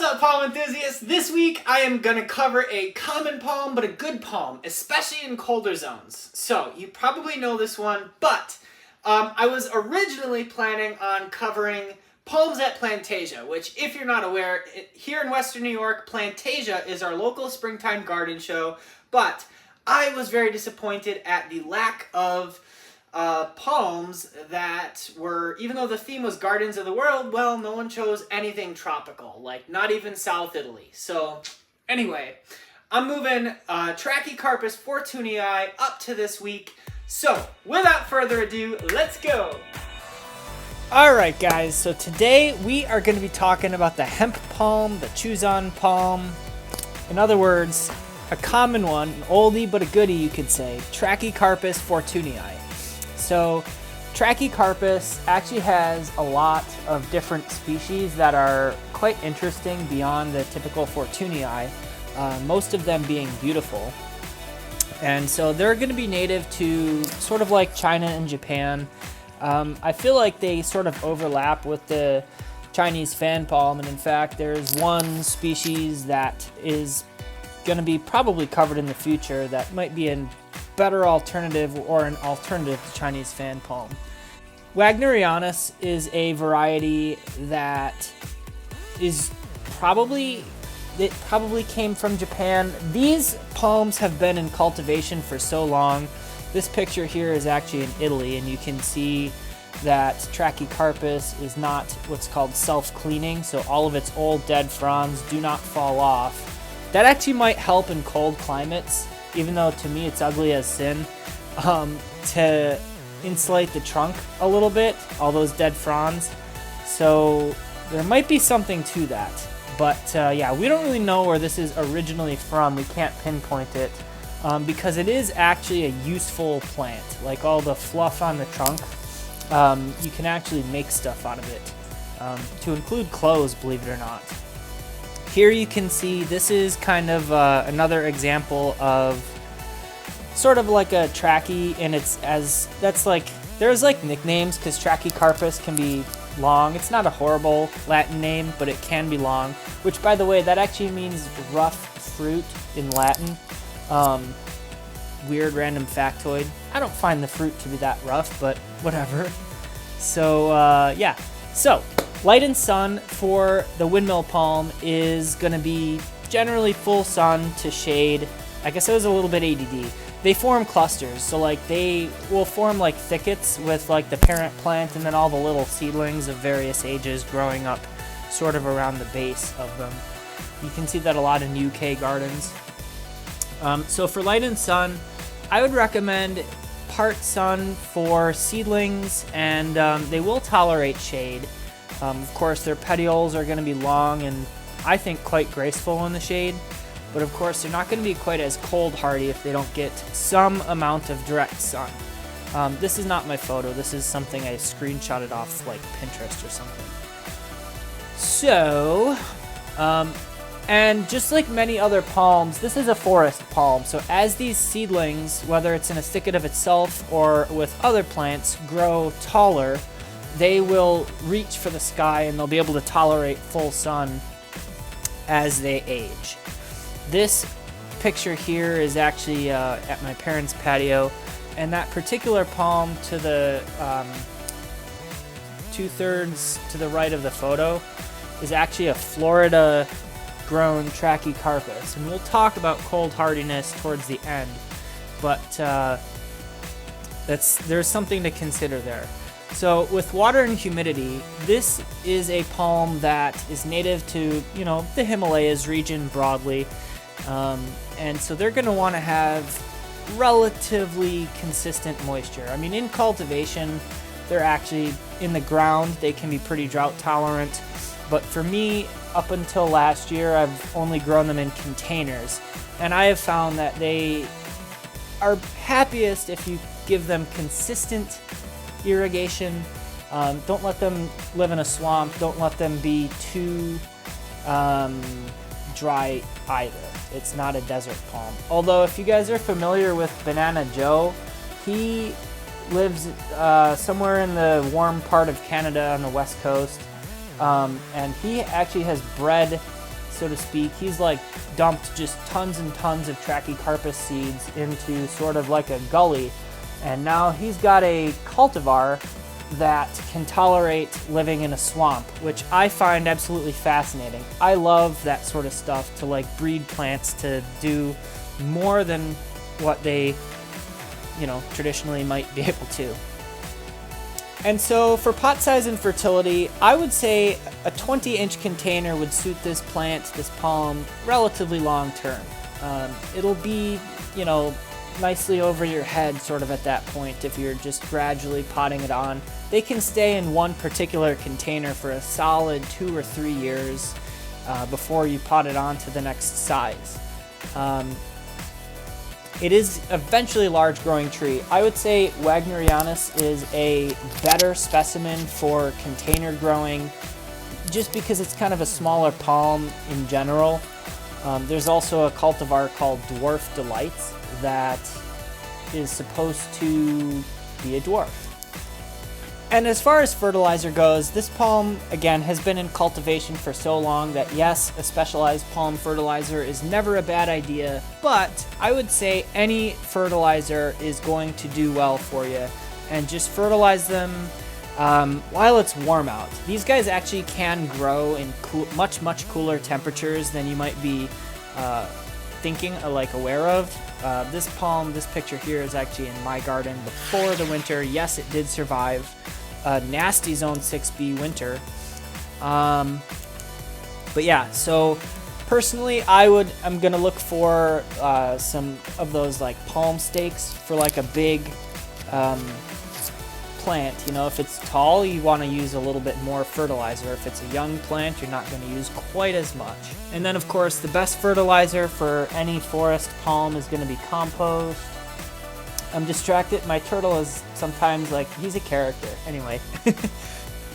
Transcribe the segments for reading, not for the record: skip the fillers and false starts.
What's up, palm enthusiasts? This week I am going to cover a common palm, but a good palm, especially in colder zones. So, you probably know this one, but I was originally planning on covering palms at Plantasia, which, if you're not aware, here in Western New York, Plantasia is our local springtime garden show, but I was very disappointed at the lack of palms that were, even though the theme was Gardens of the World, well, no one chose anything tropical, like not even South Italy. So anyway, I'm moving Trachycarpus fortunei up to this week. So without further ado, let's go. Alright guys, so today we are going to be talking about the hemp palm, the chews-on palm. In other words, a common one, an oldie but a goodie you could say, Trachycarpus fortunei. So Trachycarpus actually has a lot of different species that are quite interesting beyond the typical fortunei, most of them being beautiful. And so they're going to be native to sort of like China and Japan. I feel like they sort of overlap with the Chinese fan palm, and in fact there's one species that is going to be probably covered in the future that might be a better alternative or an alternative to Chinese fan palm. Wagnerianus is a variety that probably came from Japan. These palms have been in cultivation for so long. This picture here is actually in Italy, and you can see that Trachycarpus is not what's called self-cleaning, so all of its old dead fronds do not fall off. That actually might help in cold climates, even though to me it's ugly as sin, to insulate the trunk a little bit, all those dead fronds. So there might be something to that. But yeah, we don't really know where this is originally from. We can't pinpoint it because it is actually a useful plant. Like all the fluff on the trunk, you can actually make stuff out of it, to include clothes, believe it or not. Here you can see this is kind of another example of sort of like a trachy, and there's like nicknames because Trachycarpus can be long. It's not a horrible Latin name, but it can be long, which by the way, that actually means rough fruit in Latin. Weird random factoid. I don't find the fruit to be that rough, but whatever. So yeah, so light and sun for the windmill palm is going to be generally full sun to shade. I guess it was a little bit ADD. They form clusters, so like they will form like thickets with like the parent plant and then all the little seedlings of various ages growing up sort of around the base of them. You can see that a lot in UK gardens. So for light and sun, I would recommend part sun for seedlings, and they will tolerate shade. Of course, their petioles are going to be long and I think quite graceful in the shade, but of course they're not going to be quite as cold hardy if they don't get some amount of direct sun. This is not my photo, this is something I screenshotted off like Pinterest or something. So, and just like many other palms, this is a forest palm, so as these seedlings, whether it's in a thicket of itself or with other plants, grow taller, they will reach for the sky and they'll be able to tolerate full sun as they age. This picture here is actually at my parents' patio, and that particular palm to the 2/3 to the right of the photo is actually a Florida grown Trachycarpus, and we'll talk about cold hardiness towards the end, but there's something to consider there. So with water and humidity, this is a palm that is native to, you know, the Himalayas region broadly. And so they're going to want to have relatively consistent moisture. I mean, in cultivation, they're actually in the ground, they can be pretty drought tolerant. But for me, up until last year, I've only grown them in containers. And I have found that they are happiest if you give them consistent irrigation. Don't let them live in a swamp. Don't let them be too dry either. It's not a desert palm. Although if you guys are familiar with Banana Joe, he lives somewhere in the warm part of Canada on the west coast, and he actually has bred so to speak. He's like dumped just tons and tons of Trachycarpus seeds into sort of like a gully, and now he's got a cultivar that can tolerate living in a swamp, which I find absolutely fascinating. I love that sort of stuff, to like breed plants to do more than what they, you know, traditionally might be able to. And so for pot size and fertility, I would say a 20-inch container would suit this plant, this palm, relatively long term. It'll be, you know, nicely over your head sort of at that point if you're just gradually potting it on. They can stay in one particular container for a solid 2 or 3 years before you pot it on to the next size. It is eventually a large growing tree. I would say Wagnerianus is a better specimen for container growing just because it's kind of a smaller palm in general. There's also a cultivar called Dwarf Delights that is supposed to be a dwarf. And as far as fertilizer goes, this palm, again, has been in cultivation for so long that yes, a specialized palm fertilizer is never a bad idea, but I would say any fertilizer is going to do well for you, and just fertilize them while it's warm out. These guys actually can grow in much cooler temperatures than you might be thinking, like aware of. This palm, this picture here, is actually in my garden before the winter. Yes, it did survive a nasty Zone 6B winter. But yeah, so personally, I'm gonna look for some of those like palm stakes for like a big plant. You know, if it's tall, you want to use a little bit more fertilizer. If it's a young plant, you're not going to use quite as much. And then of course, the best fertilizer for any forest palm is going to be compost. I'm distracted. My turtle is sometimes like, he's a character. Anyway.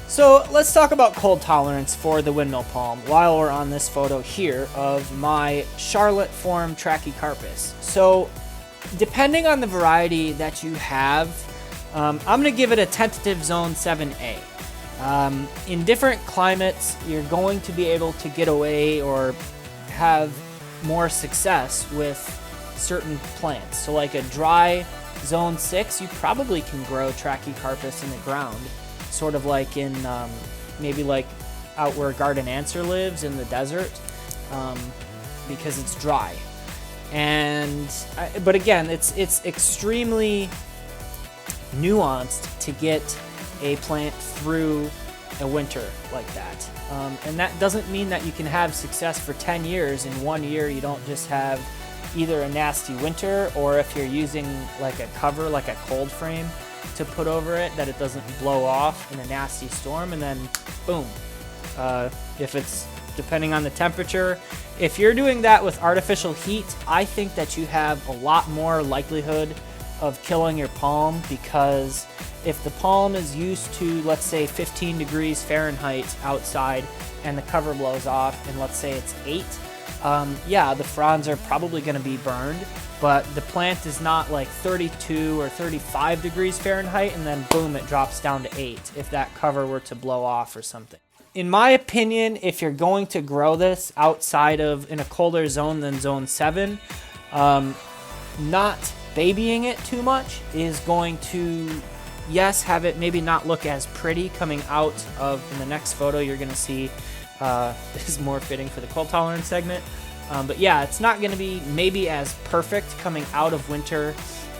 So let's talk about cold tolerance for the windmill palm while we're on this photo here of my Charlotte form Trachycarpus. So depending on the variety that you have, I'm going to give it a tentative Zone 7A. In different climates, you're going to be able to get away or have more success with certain plants. So like a dry Zone 6, you probably can grow Trachycarpus in the ground, sort of like in maybe like out where Garden Answer lives in the desert, because it's dry. But again, it's extremely nuanced to get a plant through a winter like that. And that doesn't mean that you can have success for 10 years. In 1 year, you don't just have either a nasty winter, or if you're using like a cover, like a cold frame to put over it, that it doesn't blow off in a nasty storm, and then boom. If it's depending on the temperature, if you're doing that with artificial heat, I think that you have a lot more likelihood of killing your palm, because if the palm is used to, let's say, 15 degrees Fahrenheit outside and the cover blows off and let's say it's 8, yeah, the fronds are probably going to be burned, but the plant is not like 32 or 35 degrees Fahrenheit and then boom, it drops down to 8 if that cover were to blow off or something. In my opinion, if you're going to grow this outside of in a colder zone than Zone 7, not babying it too much is going to, yes, have it maybe not look as pretty coming out of, in the next photo you're going to see is more fitting for the cold tolerance segment. But yeah, it's not going to be maybe as perfect coming out of winter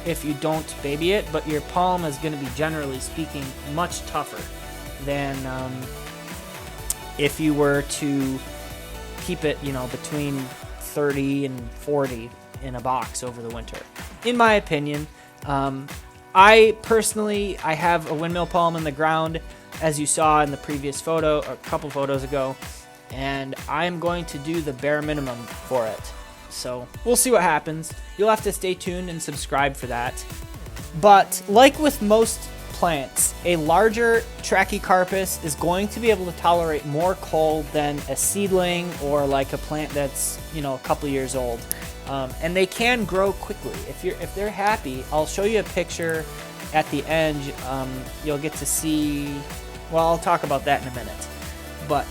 if you don't baby it, but your palm is going to be, generally speaking, much tougher than if you were to keep it, you know, between 30 and 40 in a box over the winter. In my opinion, I have a windmill palm in the ground, as you saw in the previous photo, a couple photos ago, and I'm going to do the bare minimum for it. So we'll see what happens. You'll have to stay tuned and subscribe for that. But like with most plants, a larger Trachycarpus is going to be able to tolerate more cold than a seedling or like a plant that's, you know, a couple years old. And they can grow quickly. If they're happy, I'll show you a picture at the end. You'll get to see, well, I'll talk about that in a minute. But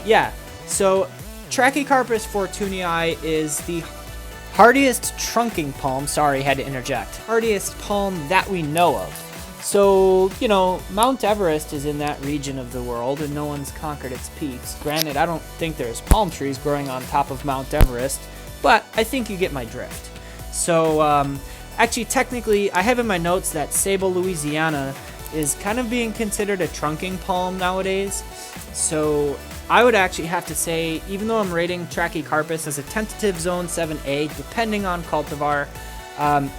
yeah, so Trachycarpus fortunei is the hardiest trunking palm, sorry, had to interject, hardiest palm that we know of. So, you know, Mount Everest is in that region of the world and no one's conquered its peaks. Granted, I don't think there's palm trees growing on top of Mount Everest, but I think you get my drift. So, actually, technically, I have in my notes that Sable, Louisiana is kind of being considered a trunking palm nowadays. So, I would actually have to say, even though I'm rating Trachycarpus as a tentative zone 7A, depending on cultivar,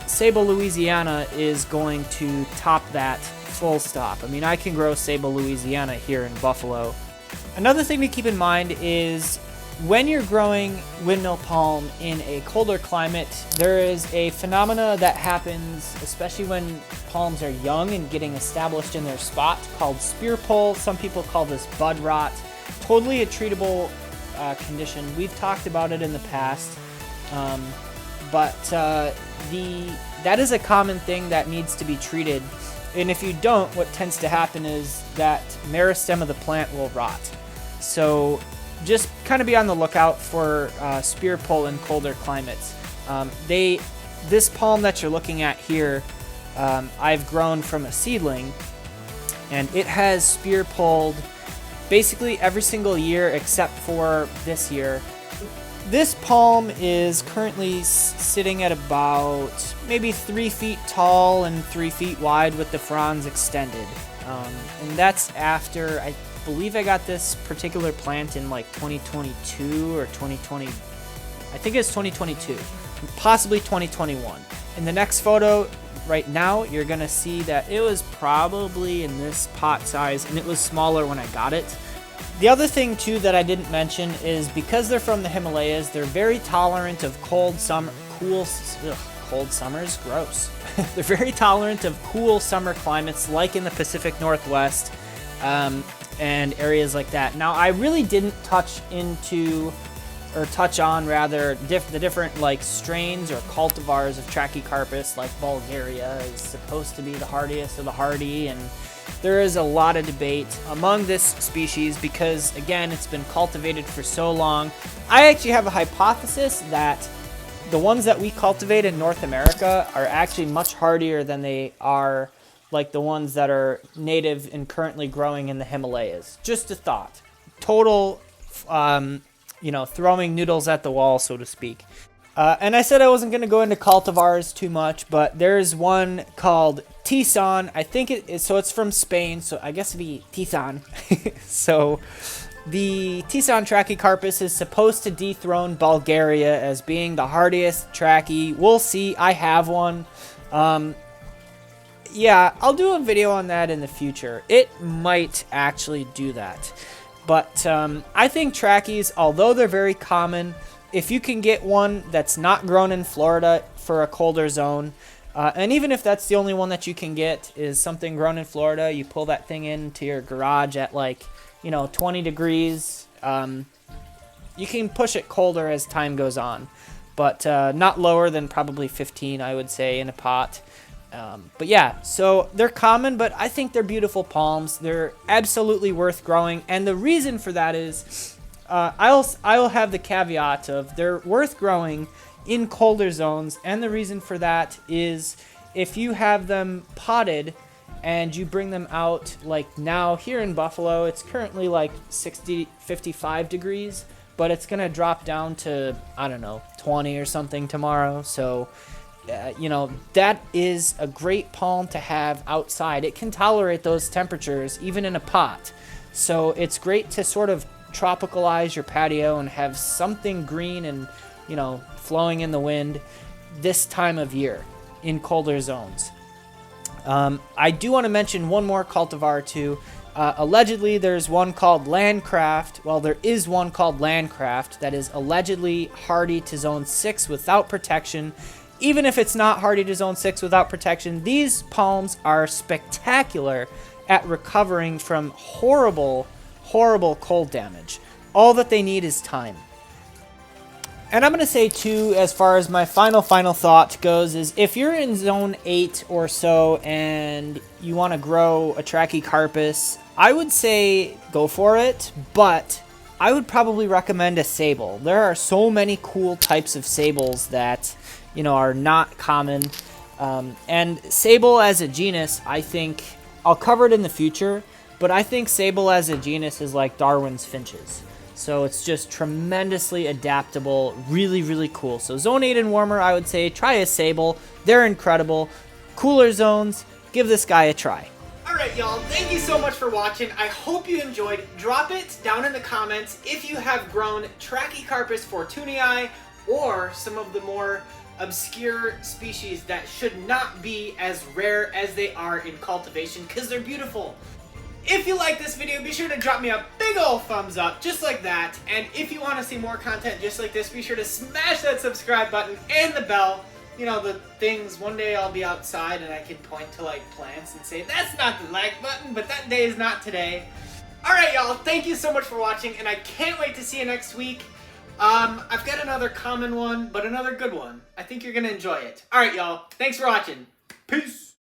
Sable, Louisiana is going to top that full stop. I mean, I can grow Sable, Louisiana here in Buffalo. Another thing to keep in mind is when you're growing windmill palm in a colder climate, there is a phenomena that happens, especially when palms are young and getting established in their spot, called spear pull. Some people call this bud rot. Totally a treatable condition. We've talked about it in the past, but that is a common thing that needs to be treated. And if you don't, what tends to happen is that meristem of the plant will rot. So just kind of be on the lookout for spear pull in colder climates. This palm that you're looking at here, I've grown from a seedling, and it has spear pulled basically every single year except for this year. This palm is currently sitting at about maybe 3 feet tall and 3 feet wide with the fronds extended. And that's after, I believe I got this particular plant in like 2022 or 2020. I think it's 2022, possibly 2021. In the next photo right now, you're gonna see that it was probably in this pot size, and it was smaller when I got it. The other thing too that I didn't mention is because they're from the Himalayas, they're very tolerant of cold summers. Gross. They're very tolerant of cool summer climates, like in the Pacific Northwest and areas like that. Now, I really didn't touch on the different like strains or cultivars of Trachycarpus. Like Bulgaria is supposed to be the hardiest of the hardy, and there is a lot of debate among this species because, again, it's been cultivated for so long. I actually have a hypothesis that the ones that we cultivate in North America are actually much hardier than they are like the ones that are native and currently growing in the Himalayas. Just a thought. Total, throwing noodles at the wall, so to speak. And I said I wasn't going to go into cultivars too much, but there's one called Tison. I think it's from Spain, so I guess it'd be Tison. So the Tison Trachycarpus is supposed to dethrone Bulgaria as being the hardiest trachy. We'll see. I have one. Yeah, I'll do a video on that in the future. It might actually do that. But I think trackies, although they're very common, if you can get one that's not grown in Florida for a colder zone, and even if that's the only one that you can get is something grown in Florida, you pull that thing into your garage at 20 degrees. You can push it colder as time goes on, but not lower than probably 15, I would say, in a pot. But yeah, so they're common, but I think they're beautiful palms. They're absolutely worth growing, and the reason for that is I'll have the caveat of they're worth growing in colder zones, and the reason for that is if you have them potted and you bring them out, like now here in Buffalo, it's currently like 55 degrees, but it's gonna drop down to, I don't know, 20 or something tomorrow. So that is a great palm to have outside. It can tolerate those temperatures even in a pot, so it's great to sort of tropicalize your patio and have something green and flowing in the wind this time of year in colder zones. I do want to mention one more cultivar too. Allegedly there's one called Landcraft. Well, there is one called Landcraft that is allegedly hardy to zone 6 without protection. Even if it's not hardy to zone 6 without protection, these palms are spectacular at recovering from horrible cold damage. All that they need is time. And I'm going to say too, as far as my final thought goes, is if you're in zone 8 or so and you want to grow a Trachycarpus, I would say go for it, but I would probably recommend a sable. There are so many cool types of sables that, you know, are not common. And sable as a genus, I think, I'll cover it in the future, but I think sable as a genus is like Darwin's finches. So it's just tremendously adaptable, really, really cool. So zone 8 and warmer, I would say try a sable. They're incredible. Cooler zones, give this guy a try. Alright y'all, thank you so much for watching. I hope you enjoyed. Drop it down in the comments if you have grown Trachycarpus fortunei or some of the more obscure species that should not be as rare as they are in cultivation because they're beautiful. If you like this video, be sure to drop me a big ol' thumbs up, just like that. And if you want to see more content just like this, be sure to smash that subscribe button and the bell. You know, the things, one day I'll be outside and I can point to like plants and say, that's not the like button, but that day is not today. Alright y'all, thank you so much for watching and I can't wait to see you next week. I've got another common one, but another good one. I think you're gonna enjoy it. Alright y'all, thanks for watching. Peace!